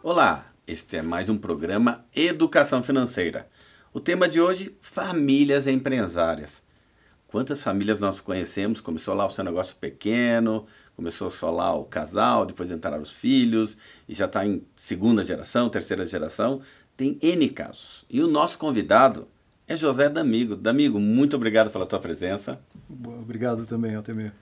Olá, este é mais um programa Educação Financeira. O tema de hoje, famílias empresárias. Quantas famílias nós conhecemos? Começou lá o seu negócio pequeno, começou só lá o casal, depois entraram os filhos, e já está em segunda geração, terceira geração. Tem N casos. E o nosso convidado é José D'Amigo. D'Amigo, muito obrigado pela tua presença. Obrigado também, Altemir.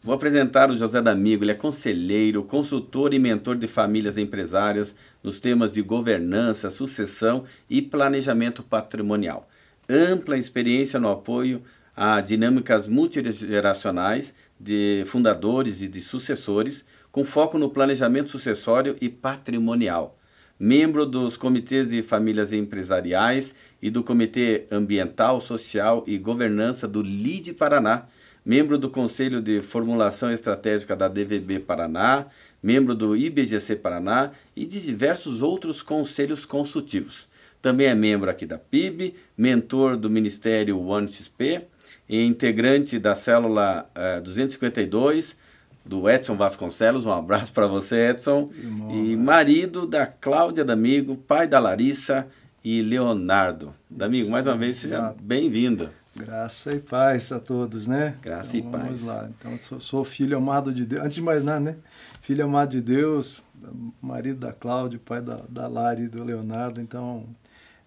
Vou apresentar o José D'Amigo. Ele é conselheiro, consultor e mentor de famílias empresárias nos temas de governança, sucessão e planejamento patrimonial. Ampla experiência no apoio a dinâmicas multigeracionais de fundadores e de sucessores, com foco no planejamento sucessório e patrimonial. Membro dos comitês de famílias empresariais e do Comitê Ambiental, Social e Governança do LIDE Paraná, membro do Conselho de Formulação Estratégica da DVB Paraná, membro do IBGC Paraná e de diversos outros conselhos consultivos. Também é membro aqui da PIB, mentor do Ministério OneXP, e integrante da célula 252 do Edson Vasconcelos. Um abraço para você, Edson. E marido da Cláudia D'Amigo, pai da Larissa e Leonardo. D'Amigo, mais uma vez, seja bem-vindo. Graça e paz a todos, né? Graça então, e paz. Vamos lá. Então, sou filho amado de Deus. Antes de mais nada, né? Filho amado de Deus, marido da Cláudia, pai da Lari e do Leonardo. Então,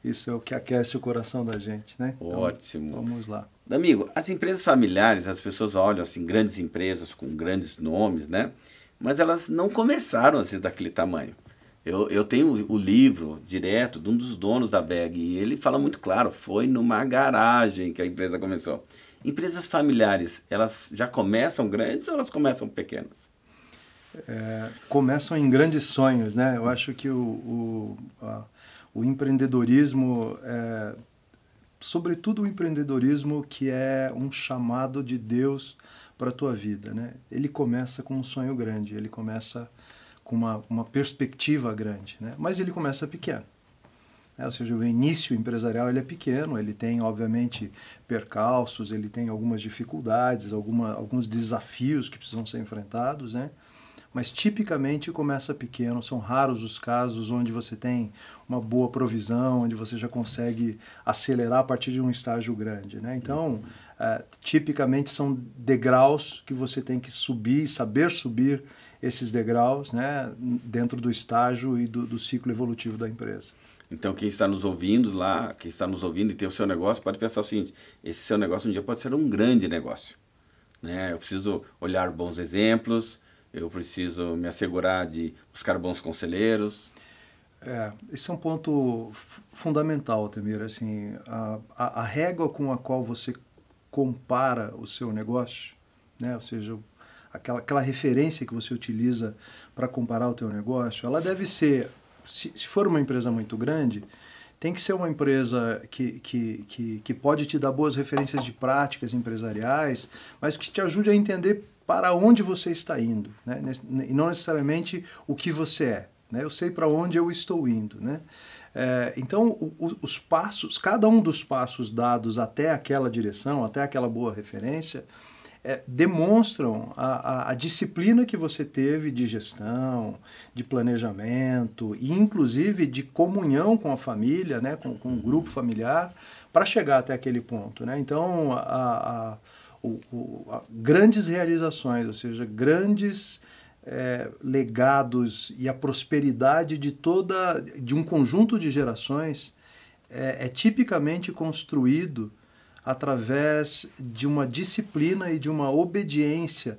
isso é o que aquece o coração da gente, né? Ótimo. Então, vamos lá. Amigo, as empresas familiares, as pessoas olham assim, grandes empresas com grandes nomes, né? Mas elas não começaram assim daquele tamanho. Eu tenho o livro direto de um dos donos da WEG e ele fala muito claro, foi numa garagem que a empresa começou. Empresas familiares, elas já começam grandes ou elas começam pequenas? Começam em grandes sonhos, né? Eu acho que o empreendedorismo, sobretudo o empreendedorismo que é um chamado de Deus para a tua vida, né? Ele começa com um sonho grande, ele começa com uma perspectiva grande, né? Mas ele começa pequeno. Ou seja, o início empresarial ele é pequeno, ele tem, obviamente, percalços, ele tem algumas dificuldades, alguns desafios que precisam ser enfrentados, né? Mas tipicamente começa pequeno, são raros os casos onde você tem uma boa provisão, onde você já consegue acelerar a partir de um estágio grande, né? Então, tipicamente são degraus que você tem que subir, saber subir esses degraus, né, dentro do estágio e do ciclo evolutivo da empresa. Então quem está nos ouvindo lá, quem está nos ouvindo e tem o seu negócio, pode pensar o seguinte, esse seu negócio um dia pode ser um grande negócio, né? Eu preciso olhar bons exemplos, eu preciso me assegurar de buscar bons conselheiros. Esse é um ponto fundamental, Temir. Assim, a régua com a qual você compara o seu negócio, né, ou seja, aquela referência que você utiliza para comparar o teu negócio, ela deve ser, se for uma empresa muito grande, tem que ser uma empresa que pode te dar boas referências de práticas empresariais, mas que te ajude a entender para onde você está indo, né? E não necessariamente o que você é, né? Eu sei para onde eu estou indo, né? Então, os passos, cada um dos passos dados até aquela direção, até aquela boa referência, demonstram a disciplina que você teve de gestão, de planejamento e inclusive de comunhão com a família, né, com o grupo familiar, para chegar até aquele ponto, né? Então, grandes realizações, ou seja, grandes legados e a prosperidade de um conjunto de gerações é tipicamente construído através de uma disciplina e de uma obediência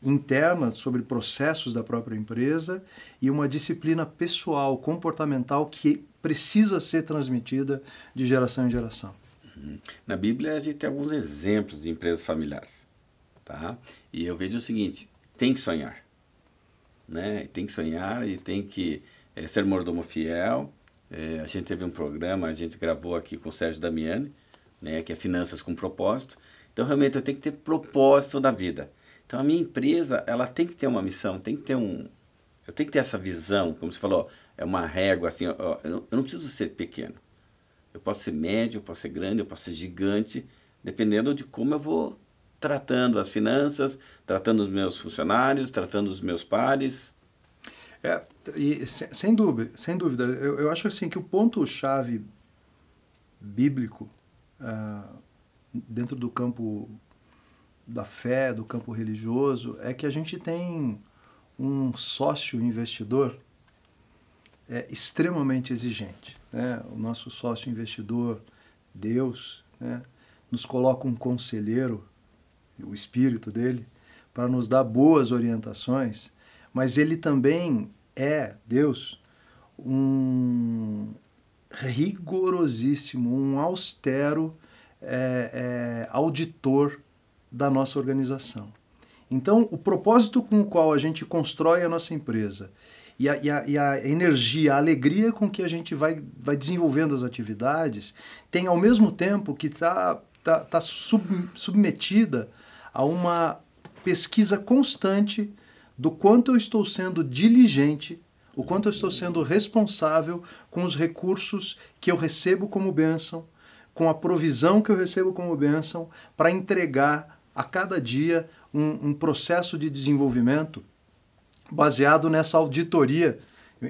interna sobre processos da própria empresa e uma disciplina pessoal, comportamental que precisa ser transmitida de geração em geração. Na Bíblia a gente tem alguns exemplos de empresas familiares, tá? E eu vejo o seguinte, tem que sonhar, né? Tem que sonhar e tem que ser mordomo fiel. A gente teve um programa, a gente gravou aqui com o Sérgio Damiani, né, que é Finanças com Propósito. Então, realmente, eu tenho que ter propósito na vida. Então, a minha empresa, ela tem que ter uma missão, tem que ter eu tenho que ter essa visão, como você falou, é uma régua, assim, ó, eu não preciso ser pequeno. Eu posso ser médio, eu posso ser grande, eu posso ser gigante, dependendo de como eu vou tratando as finanças, tratando os meus funcionários, tratando os meus pares. Sem dúvida, sem dúvida. Eu acho assim que o ponto-chave bíblico dentro do campo da fé, do campo religioso, é que a gente tem um sócio investidor extremamente exigente, né? O nosso sócio investidor, Deus, né, nos coloca um conselheiro, o Espírito dele, para nos dar boas orientações, mas ele também Deus, um rigorosíssimo, um austero auditor da nossa organização. Então, o propósito com o qual a gente constrói a nossa empresa e a energia, a alegria com que a gente vai desenvolvendo as atividades, tem ao mesmo tempo que está submetida a uma pesquisa constante do quanto eu estou sendo diligente, o quanto eu estou sendo responsável com os recursos que eu recebo como bênção, com a provisão que eu recebo como bênção, para entregar a cada dia um processo de desenvolvimento baseado nessa auditoria.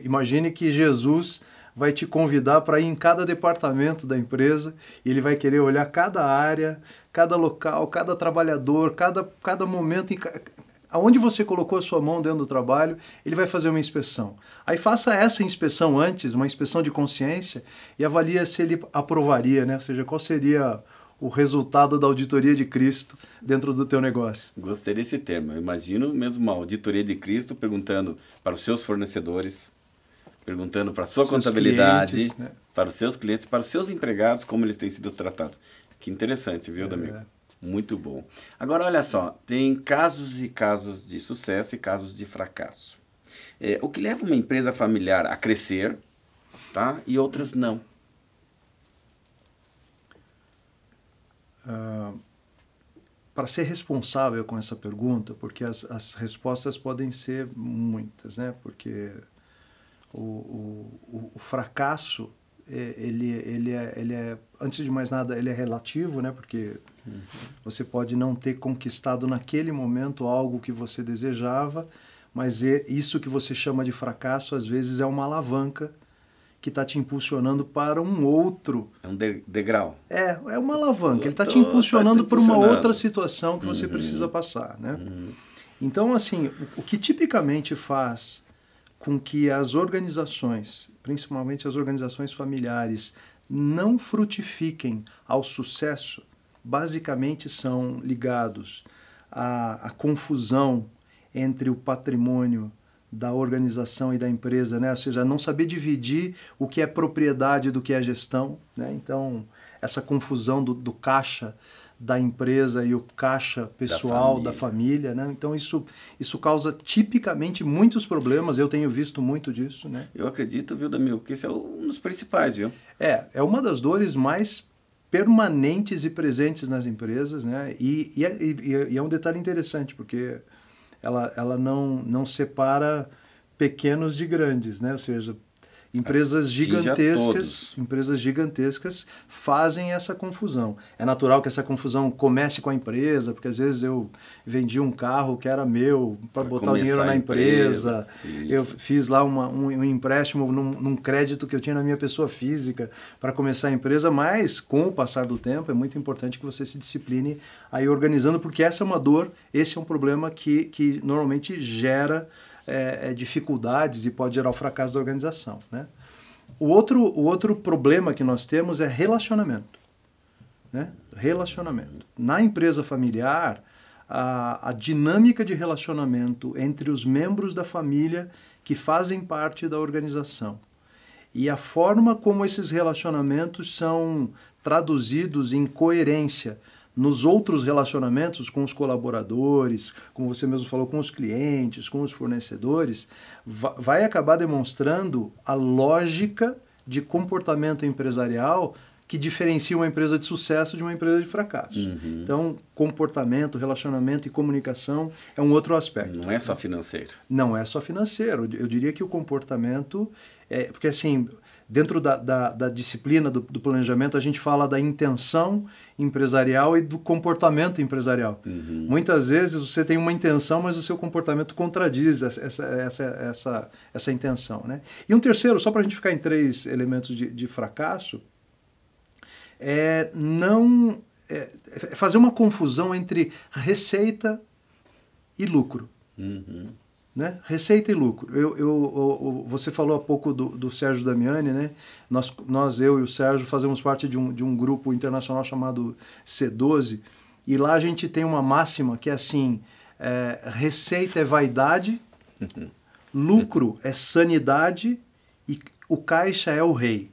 Imagine que Jesus vai te convidar para ir em cada departamento da empresa e ele vai querer olhar cada área, cada local, cada trabalhador, cada momento, aonde você colocou a sua mão dentro do trabalho, ele vai fazer uma inspeção. Aí faça essa inspeção antes, uma inspeção de consciência, e avalie se ele aprovaria, né? Ou seja, qual seria o resultado da auditoria de Cristo dentro do teu negócio. Gostei desse termo. Eu imagino mesmo uma auditoria de Cristo perguntando para os seus fornecedores, perguntando para a sua contabilidade, clientes, né? Para os seus clientes, para os seus empregados, como eles têm sido tratados. Que interessante, viu, D'Amico? Muito bom. Agora, olha só, tem casos e casos de sucesso e casos de fracasso. O que leva uma empresa familiar a crescer, tá? E outras não. Para ser responsável com essa pergunta, porque as respostas podem ser muitas, né? Porque o fracasso, ele é, antes de mais nada, ele é relativo, né? Porque você pode não ter conquistado naquele momento algo que você desejava, mas isso que você chama de fracasso, às vezes, é uma alavanca que está te impulsionando para um outro... É um degrau. É uma alavanca. Ele está te impulsionando para uma outra situação que você precisa passar, né? Então, assim, o que tipicamente faz com que as organizações, principalmente as organizações familiares, não frutifiquem ao sucesso, basicamente são ligados à confusão entre o patrimônio da organização e da empresa, né? Ou seja, não saber dividir o que é propriedade do que é gestão, né? Então, essa confusão do caixa da empresa e o caixa pessoal da família, né? Então, isso causa tipicamente muitos problemas, eu tenho visto muito disso, né? Eu acredito, viu, D'Amico, que esse é um dos principais, viu? É uma das dores mais permanentes e presentes nas empresas, né? E é um detalhe interessante, porque ela não separa pequenos de grandes, né? Ou seja, empresas gigantescas fazem essa confusão. É natural que essa confusão comece com a empresa, porque às vezes eu vendi um carro que era meu para botar o dinheiro na empresa. Eu fiz lá um empréstimo num crédito que eu tinha na minha pessoa física para começar a empresa, mas com o passar do tempo é muito importante que você se discipline aí organizando, porque essa é uma dor, esse é um problema que normalmente gera dificuldades e pode gerar o fracasso da organização, né? O outro problema que nós temos é relacionamento, né? Relacionamento. Na empresa familiar, a dinâmica de relacionamento entre os membros da família que fazem parte da organização e a forma como esses relacionamentos são traduzidos em coerência nos outros relacionamentos com os colaboradores, como você mesmo falou, com os clientes, com os fornecedores, vai acabar demonstrando a lógica de comportamento empresarial que diferencia uma empresa de sucesso de uma empresa de fracasso. Então, comportamento, relacionamento e comunicação é um outro aspecto. Não é só financeiro. Não é só financeiro. Eu diria que o comportamento... porque assim, dentro da disciplina do planejamento, a gente fala da intenção empresarial e do comportamento empresarial. Muitas vezes você tem uma intenção, mas o seu comportamento contradiz essa intenção, né? E um terceiro, só para a gente ficar em 3 elementos de fracasso, é fazer uma confusão entre receita e lucro. Né? Receita e lucro. Você falou há pouco do Sérgio Damiani, né? Eu e o Sérgio fazemos parte de um grupo internacional chamado C12, e lá a gente tem uma máxima que é assim, receita é vaidade, lucro é sanidade e o caixa é o rei.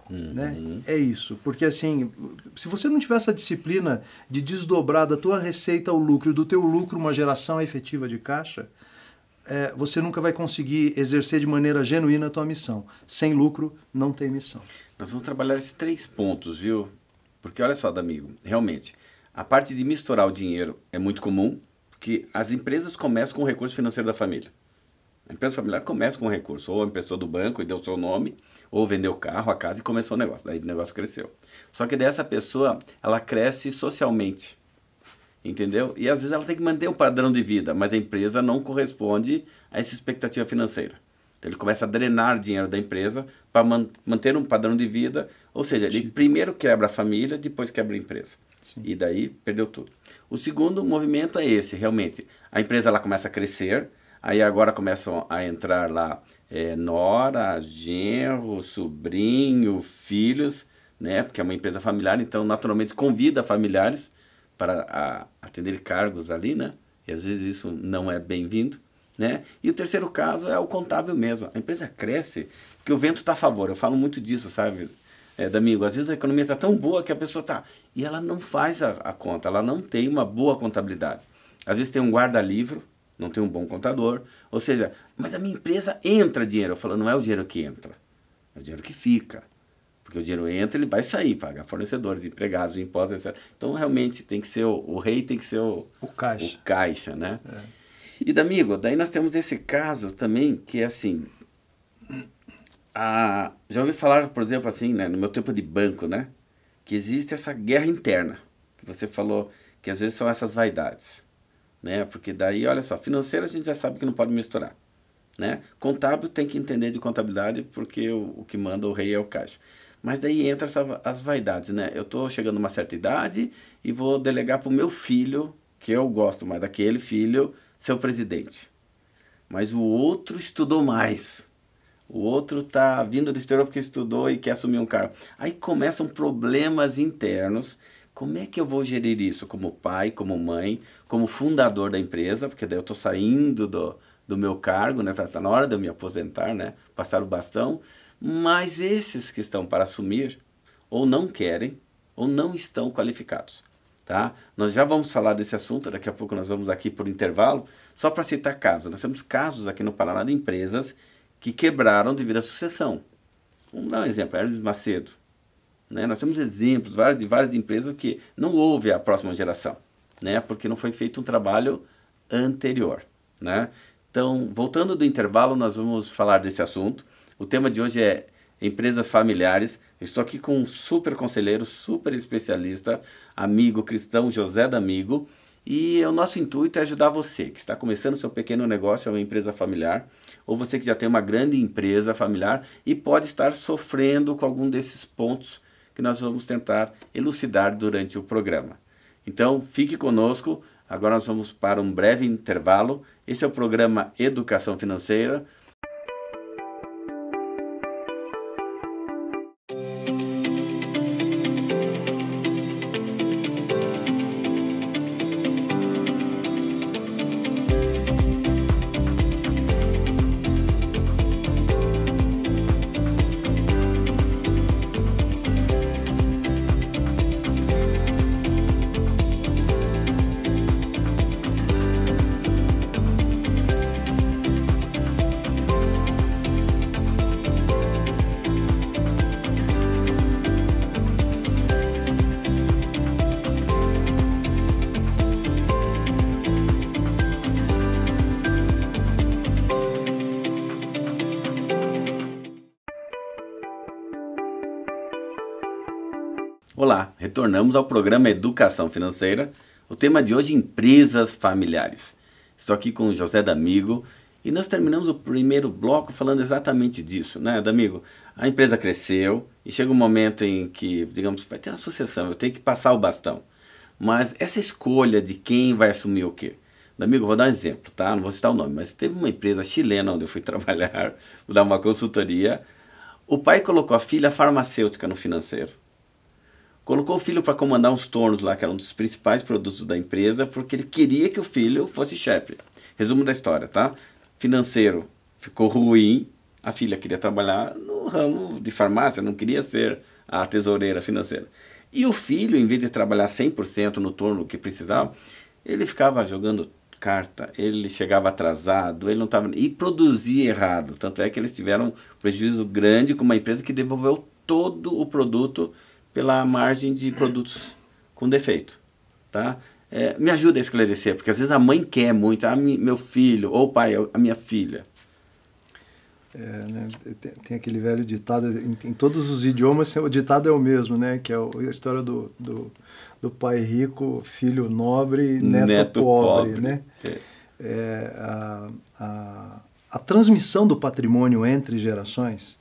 Né? É isso, porque assim, se você não tiver essa disciplina de desdobrar da tua receita ao lucro e do teu lucro uma geração efetiva de caixa, você nunca vai conseguir exercer de maneira genuína a tua missão. Sem lucro, não tem missão. Nós vamos trabalhar esses 3 pontos, viu? Porque olha só, D'Amigo, realmente, a parte de misturar o dinheiro é muito comum, que as empresas começam com o recurso financeiro da família. A empresa familiar começa com o recurso, ou emprestou do banco e deu seu nome, ou vendeu o carro, a casa e começou o negócio. Daí o negócio cresceu. Só que dessa pessoa, ela cresce socialmente. Entendeu? E às vezes ela tem que manter o padrão de vida, mas a empresa não corresponde a essa expectativa financeira. Então ele começa a drenar dinheiro da empresa para manter um padrão de vida, ou seja, ele primeiro quebra a família, depois quebra a empresa. Sim. E daí perdeu tudo. O segundo movimento é esse, realmente. A empresa ela começa a crescer, aí agora começam a entrar lá nora, genro, sobrinho, filhos, né? Porque é uma empresa familiar, então naturalmente convida familiares para atender cargos ali, né? E às vezes isso não é bem-vindo, né? E o terceiro caso é o contábil mesmo. A empresa cresce porque o vento está a favor. Eu falo muito disso, sabe, D'Amigo? Às vezes a economia está tão boa que a pessoa está... E ela não faz a conta, ela não tem uma boa contabilidade. Às vezes tem um guarda-livro, não tem um bom contador. Ou seja, mas a minha empresa entra dinheiro. Eu falo, não é o dinheiro que entra, é o dinheiro que fica. Porque o dinheiro entra, ele vai sair, pagar fornecedores, empregados, impostos, etc. Então, realmente, tem que ser o rei, tem que ser o caixa, né? E, D'Amigo, daí nós temos esse caso também, que é assim... já ouvi falar, por exemplo, assim, né, no meu tempo de banco, né? Que existe essa guerra interna, que você falou, que às vezes são essas vaidades, né? Porque daí, olha só, financeiro a gente já sabe que não pode misturar, né? Contábil tem que entender de contabilidade, porque o que manda o rei é o caixa. Mas daí entra as vaidades, né? Eu estou chegando a uma certa idade e vou delegar para o meu filho, que eu gosto mais daquele filho, ser o presidente. Mas o outro estudou mais. O outro está vindo do exterior porque estudou e quer assumir um cargo. Aí começam problemas internos. Como é que eu vou gerir isso? Como pai, como mãe, como fundador da empresa, porque daí eu estou saindo do meu cargo, né? Tá na hora de eu me aposentar, né? Passar o bastão. Mas esses que estão para assumir, ou não querem, ou não estão qualificados. Tá? Nós já vamos falar desse assunto, daqui a pouco nós vamos aqui por intervalo, só para citar casos. Nós temos casos aqui no Paraná de empresas que quebraram devido à sucessão. Vamos dar um exemplo, Hermes Macedo. Né? Nós temos exemplos de várias empresas que não houve a próxima geração, né? Porque não foi feito um trabalho anterior. Né? Então, voltando do intervalo, nós vamos falar desse assunto. O tema de hoje é empresas familiares. Eu estou aqui com um super conselheiro, super especialista, amigo cristão, José D'Amigo. E o nosso intuito é ajudar você que está começando seu pequeno negócio, é uma empresa familiar, ou você que já tem uma grande empresa familiar e pode estar sofrendo com algum desses pontos que nós vamos tentar elucidar durante o programa. Então, fique conosco. Agora nós vamos para um breve intervalo. Esse é o programa Educação Financeira. Olá, retornamos ao programa Educação Financeira. O tema de hoje, empresas familiares. Estou aqui com o José D'Amigo e nós terminamos o primeiro bloco falando exatamente disso, né, D'Amigo? A empresa cresceu e chega um momento em que, digamos, vai ter uma sucessão, eu tenho que passar o bastão. Mas essa escolha de quem vai assumir o quê? D'Amigo, vou dar um exemplo, tá? Não vou citar o nome, mas teve uma empresa chilena onde eu fui trabalhar, vou dar uma consultoria. O pai colocou a filha farmacêutica no financeiro. Colocou o filho para comandar uns tornos lá, que era um dos principais produtos da empresa, porque ele queria que o filho fosse chefe. Resumo da história, tá? Financeiro ficou ruim, a filha queria trabalhar no ramo de farmácia, não queria ser a tesoureira financeira. E o filho, em vez de trabalhar 100% no torno que precisava, ele ficava jogando carta, ele chegava atrasado, ele não estava e produzia errado. Tanto é que eles tiveram um prejuízo grande com uma empresa que devolveu todo o produto pela margem de produtos com defeito, tá? Me ajuda a esclarecer, porque às vezes a mãe quer muito, meu filho, ou o pai, a minha filha. Né, tem aquele velho ditado, em todos os idiomas o ditado é o mesmo, né? Que é a história do pai rico, filho nobre, neto pobre. Né? A transmissão do patrimônio entre gerações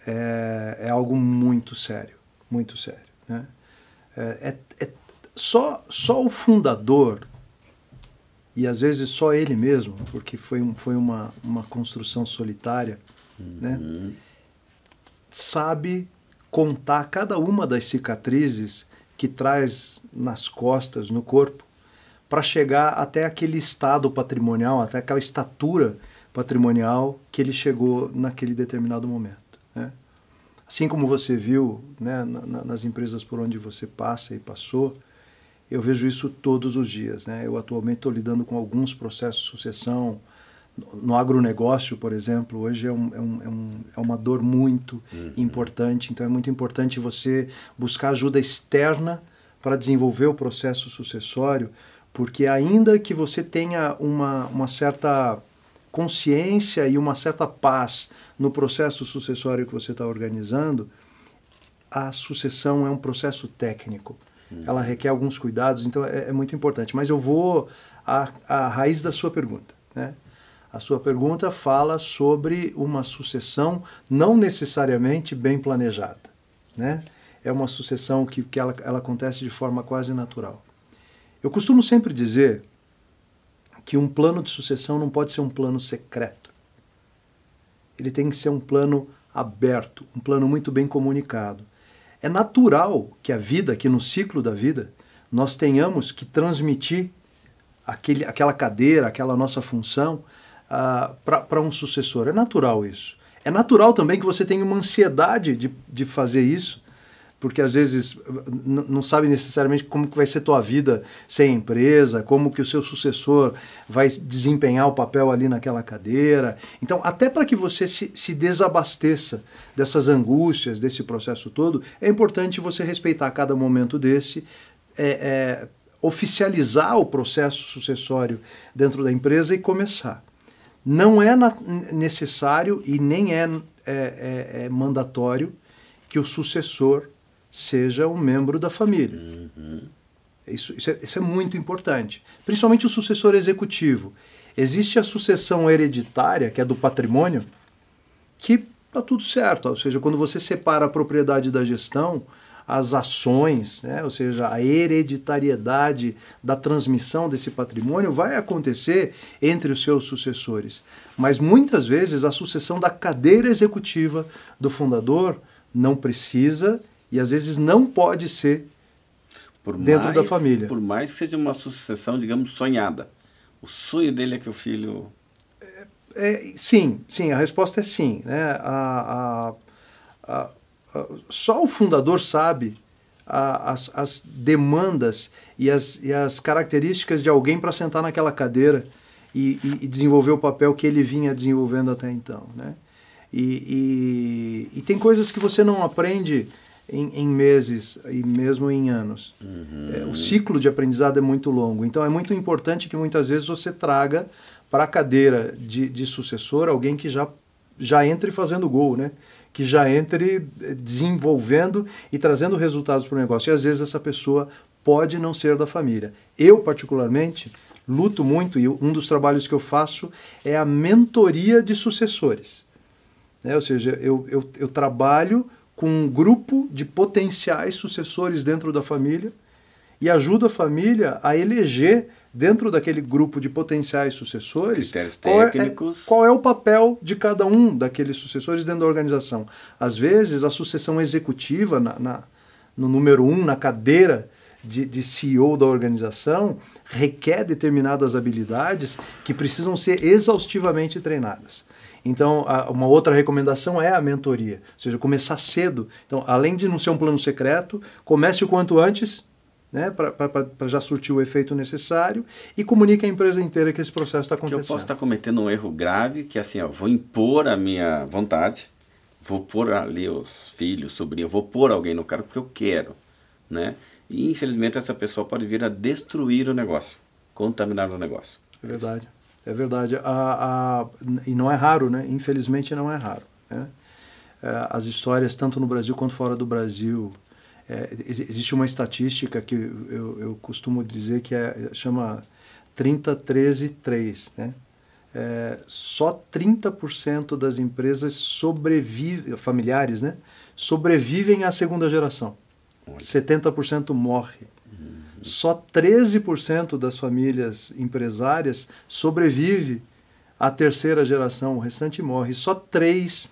é algo muito sério. Muito sério. Né? Só o fundador, e às vezes só ele mesmo, porque foi uma construção solitária, né? Sabe contar cada uma das cicatrizes que traz nas costas, no corpo, para chegar até aquele estado patrimonial, até aquela estatura patrimonial que ele chegou naquele determinado momento. Né? Assim como você viu, né, nas empresas por onde você passa e passou, eu vejo isso todos os dias. Né? Eu atualmente estou lidando com alguns processos de sucessão. No agronegócio, por exemplo, hoje é uma dor muito importante. Então é muito importante você buscar ajuda externa para desenvolver o processo sucessório, porque ainda que você tenha uma certa consciência e uma certa paz no processo sucessório que você está organizando, a sucessão é um processo técnico. Ela requer alguns cuidados, então é muito importante. Mas eu vou à raiz da sua pergunta. Né? A sua pergunta fala sobre uma sucessão não necessariamente bem planejada. Né? É uma sucessão que ela acontece de forma quase natural. Eu costumo sempre dizer que um plano de sucessão não pode ser um plano secreto. Ele tem que ser um plano aberto, um plano muito bem comunicado. É natural que a vida, que no ciclo da vida, nós tenhamos que transmitir aquela cadeira, aquela nossa função para um sucessor. É natural isso. É natural também que você tenha uma ansiedade de fazer isso, porque às vezes não sabe necessariamente como que vai ser tua vida sem empresa, como que o seu sucessor vai desempenhar o papel ali naquela cadeira. Então, até para que você se desabasteça dessas angústias, desse processo todo, é importante você respeitar cada momento desse, oficializar o processo sucessório dentro da empresa e começar. Não é necessário e nem é mandatório que o sucessor seja um membro da família. Isso é muito importante. Principalmente o sucessor executivo. Existe a sucessão hereditária, que é do patrimônio, que está tudo certo. Ou seja, quando você separa a propriedade da gestão, as ações, né? Ou seja, a hereditariedade da transmissão desse patrimônio vai acontecer entre os seus sucessores. Mas muitas vezes a sucessão da cadeira executiva do fundador não precisa e às vezes não pode ser dentro da família. Por mais que seja uma sucessão, digamos, sonhada. O sonho dele é que o filho... Sim, a resposta é sim. Né? Só o fundador sabe as demandas e as características de alguém para sentar naquela cadeira e desenvolver o papel que ele vinha desenvolvendo até então. Né? E tem coisas que você não aprende em meses e mesmo em anos. O ciclo de aprendizado é muito longo. Então é muito importante que muitas vezes você traga para a cadeira de sucessor alguém que já entre fazendo gol, né? que já entre desenvolvendo e trazendo resultados para o negócio. E às vezes essa pessoa pode não ser da família. Eu, particularmente, luto muito, e um dos trabalhos que eu faço é a mentoria de sucessores. Ou seja, eu trabalho com um grupo de potenciais sucessores dentro da família e ajudo a família a eleger, dentro daquele grupo de potenciais sucessores, critérios técnicos. Qual é o papel de cada um daqueles sucessores dentro da organização. Às vezes, a sucessão executiva, no número 1, na cadeira de CEO da organização, requer determinadas habilidades que precisam ser exaustivamente treinadas. Então, uma outra recomendação é a mentoria, ou seja, começar cedo. Então, além de não ser um plano secreto, comece o quanto antes, né, para já surtir o efeito necessário, e comunique à empresa inteira que esse processo está acontecendo. Que eu posso estar cometendo um erro grave, que é assim, vou impor a minha vontade, vou pôr ali os filhos, sobrinhos, vou pôr alguém no cargo porque eu quero, né? E infelizmente essa pessoa pode vir a destruir o negócio, contaminar o negócio. É verdade. É verdade. E não é raro, né? Infelizmente não é raro, né? As histórias, tanto no Brasil quanto fora do Brasil, existe uma estatística que eu costumo dizer que chama 30-13-3, né? Só 30% das empresas familiares, né, sobrevivem à segunda geração. 70% morre. Só 13% das famílias empresárias sobrevive à terceira geração, o restante morre. Só 3%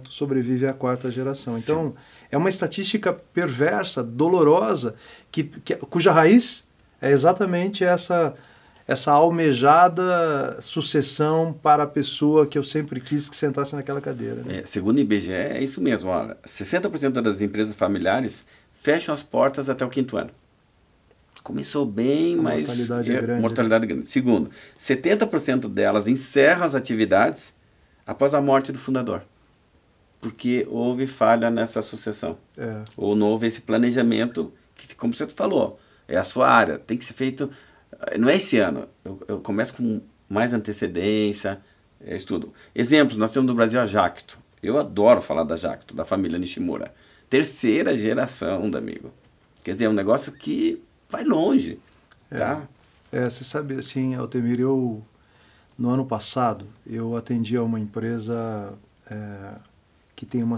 sobrevive à quarta geração. Então, é uma estatística perversa, dolorosa, cuja raiz é exatamente essa almejada sucessão para a pessoa que eu sempre quis que sentasse naquela cadeira. Né? Segundo o IBGE, é isso mesmo. Olha, 60% das empresas familiares fecham as portas até o 5º ano. Começou bem, mas mortalidade é grande. Mortalidade grande. Segundo, 70% delas encerram as atividades após a morte do fundador. Porque houve falha nessa sucessão. Ou não houve esse planejamento, que, como você falou, é a sua área. Tem que ser feito... Não é esse ano. Eu começo com mais antecedência, estudo. Exemplos, nós temos no Brasil a Jacto. Eu adoro falar da Jacto, da família Nishimura. Terceira geração, amigo. Quer dizer, é um negócio que vai longe. Tá? Você sabe, assim, Altemir, no ano passado, eu atendi a uma empresa que tem uma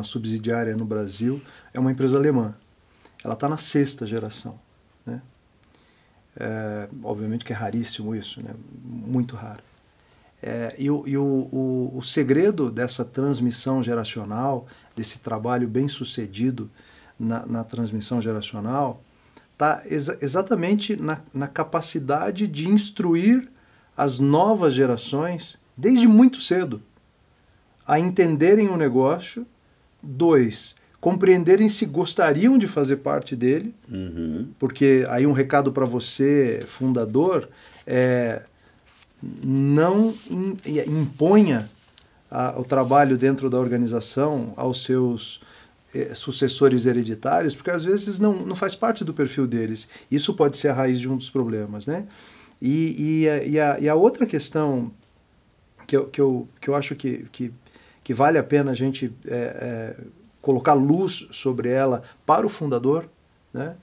subsidiária no Brasil, é uma empresa alemã. Ela está na 6ª geração. Né? Obviamente que é raríssimo isso, né? Muito raro. E o segredo dessa transmissão geracional, desse trabalho bem sucedido na transmissão geracional, está exatamente na capacidade de instruir as novas gerações, desde muito cedo, a entenderem o negócio. 2, compreenderem se gostariam de fazer parte dele, porque aí um recado para você, fundador, não imponha o trabalho dentro da organização aos seus sucessores hereditários, porque às vezes não faz parte do perfil deles. Isso pode ser a raiz de um dos problemas, né? E a outra questão que eu acho que vale a pena a gente colocar luz sobre ela para o fundador, né?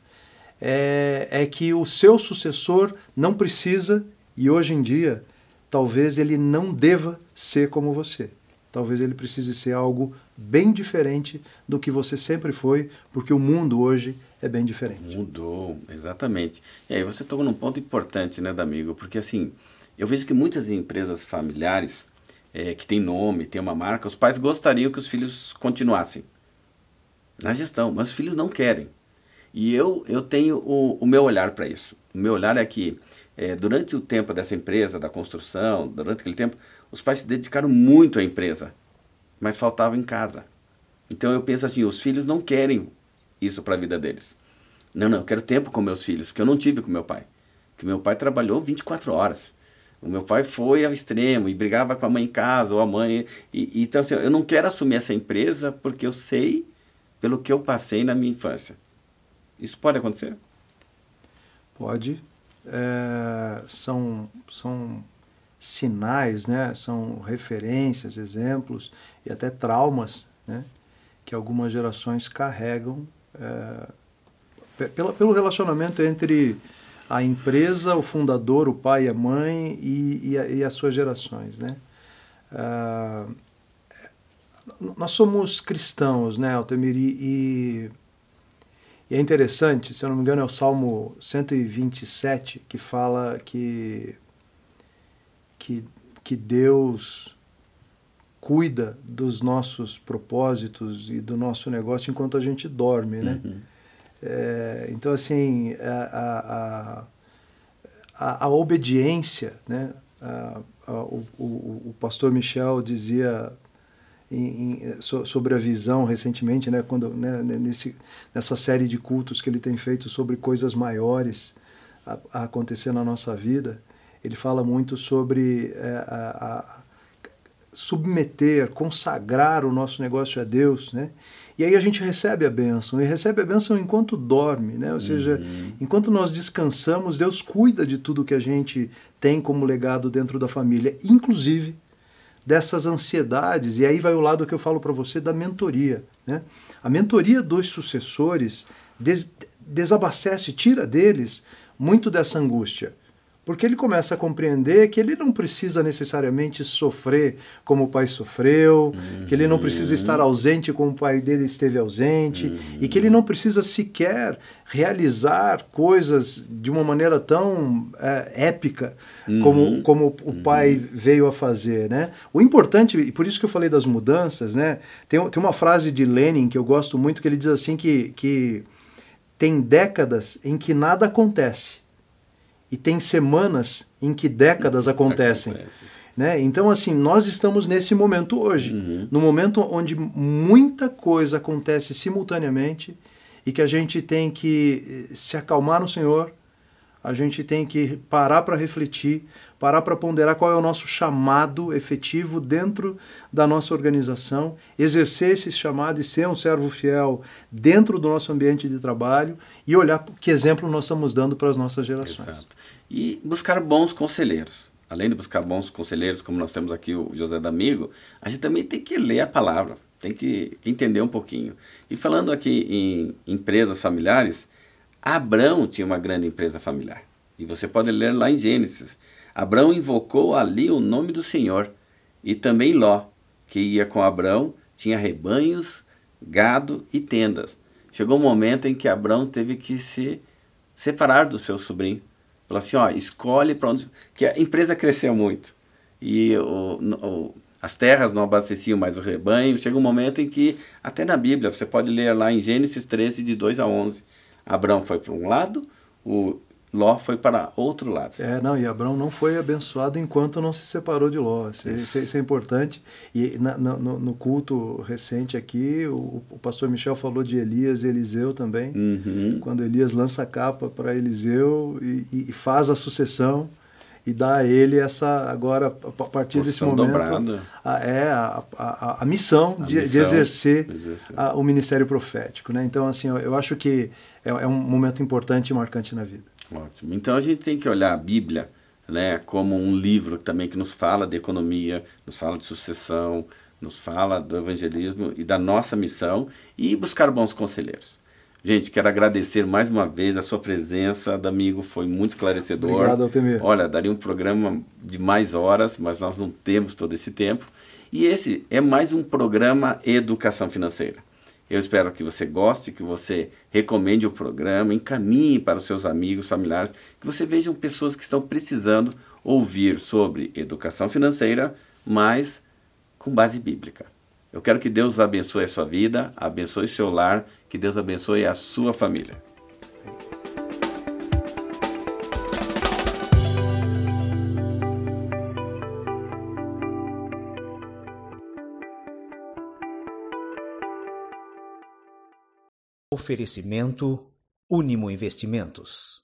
É que o seu sucessor não precisa, e hoje em dia, talvez ele não deva ser como você. Talvez ele precise ser algo bem diferente do que você sempre foi, porque o mundo hoje é bem diferente. Mudou, exatamente. E aí você tocou num ponto importante, né, D'Amigo? Porque assim, eu vejo que muitas empresas familiares, que tem nome, tem uma marca, os pais gostariam que os filhos continuassem na gestão, mas os filhos não querem. E eu tenho o meu olhar para isso. O meu olhar é que durante o tempo dessa empresa, da construção, durante aquele tempo, os pais se dedicaram muito à empresa, mas faltavam em casa. Então eu penso assim, os filhos não querem isso para a vida deles. Não, eu quero tempo com meus filhos, porque eu não tive com meu pai. Porque meu pai trabalhou 24 horas. O meu pai foi ao extremo e brigava com a mãe em casa, ou a mãe... Então assim, eu não quero assumir essa empresa porque eu sei pelo que eu passei na minha infância. Isso pode acontecer? Pode. São sinais, né? São referências, exemplos e até traumas, né? Que algumas gerações carregam pelo relacionamento entre a empresa, o fundador, o pai e a mãe e as suas gerações, né? Nós somos cristãos, né, Altemir? E é interessante, se eu não me engano é o Salmo 127 que fala que Deus cuida dos nossos propósitos e do nosso negócio enquanto a gente dorme, né? Uhum. Então, assim, a obediência, né? O pastor Michel dizia sobre a visão recentemente, né? Quando, né, nessa série de cultos que ele tem feito sobre coisas maiores a acontecer na nossa vida, ele fala muito sobre submeter, consagrar o nosso negócio a Deus, né? E aí a gente recebe a bênção, e recebe a bênção enquanto dorme, né? Ou seja, enquanto nós descansamos, Deus cuida de tudo que a gente tem como legado dentro da família, inclusive dessas ansiedades. E aí vai o lado que eu falo para você da mentoria, né? A mentoria dos sucessores desabastece, tira deles muito dessa angústia. Porque ele começa a compreender que ele não precisa necessariamente sofrer como o pai sofreu, que ele não precisa estar ausente como o pai dele esteve ausente, e que ele não precisa sequer realizar coisas de uma maneira tão épica como o pai veio a fazer, né? O importante, e por isso que eu falei das mudanças, né? Tem uma frase de Lenin que eu gosto muito, que ele diz assim que tem décadas em que nada acontece. E tem semanas em que décadas acontecem. Né? Então, assim, nós estamos nesse momento hoje. No momento onde muita coisa acontece simultaneamente e que a gente tem que se acalmar no Senhor, a gente tem que parar para refletir, parar para ponderar qual é o nosso chamado efetivo dentro da nossa organização, exercer esse chamado e ser um servo fiel dentro do nosso ambiente de trabalho e olhar que exemplo nós estamos dando para as nossas gerações. Exato. E buscar bons conselheiros. Além de buscar bons conselheiros, como nós temos aqui o José D'Amigo, a gente também tem que ler a palavra, tem que entender um pouquinho. E falando aqui em empresas familiares, Abrão tinha uma grande empresa familiar. E você pode ler lá em Gênesis. Abrão invocou ali o nome do Senhor. E também Ló, que ia com Abrão, tinha rebanhos, gado e tendas. Chegou um momento em que Abrão teve que se separar do seu sobrinho. Falou assim, ó, escolhe para onde... Porque a empresa cresceu muito. E as terras não abasteciam mais o rebanho. Chega um momento em que, até na Bíblia, você pode ler lá em Gênesis 13, de 2 a 11. Abrão foi para um lado, o Ló foi para outro lado. E Abrão não foi abençoado enquanto não se separou de Ló. Isso é importante. E no culto recente aqui, o pastor Michel falou de Elias e Eliseu também. Quando Elias lança a capa para Eliseu e faz a sucessão e dá a ele essa, agora, a partir desse momento, a missão de exercer o ministério profético. Né? Então, assim, eu acho que é um momento importante e marcante na vida. Ótimo. Então, a gente tem que olhar a Bíblia, né, como um livro também que nos fala de economia, nos fala de sucessão, nos fala do evangelismo e da nossa missão e buscar bons conselheiros. Gente, quero agradecer mais uma vez a sua presença, D'Amigo, foi muito esclarecedor. Obrigado, Altemir. Olha, daria um programa de mais horas, mas nós não temos todo esse tempo. E esse é mais um programa Educação Financeira. Eu espero que você goste, que você recomende o programa, encaminhe para os seus amigos, familiares, que você vejam pessoas que estão precisando ouvir sobre educação financeira, mas com base bíblica. Eu quero que Deus abençoe a sua vida, abençoe o seu lar, que Deus abençoe a sua família. Oferecimento Unimo Investimentos.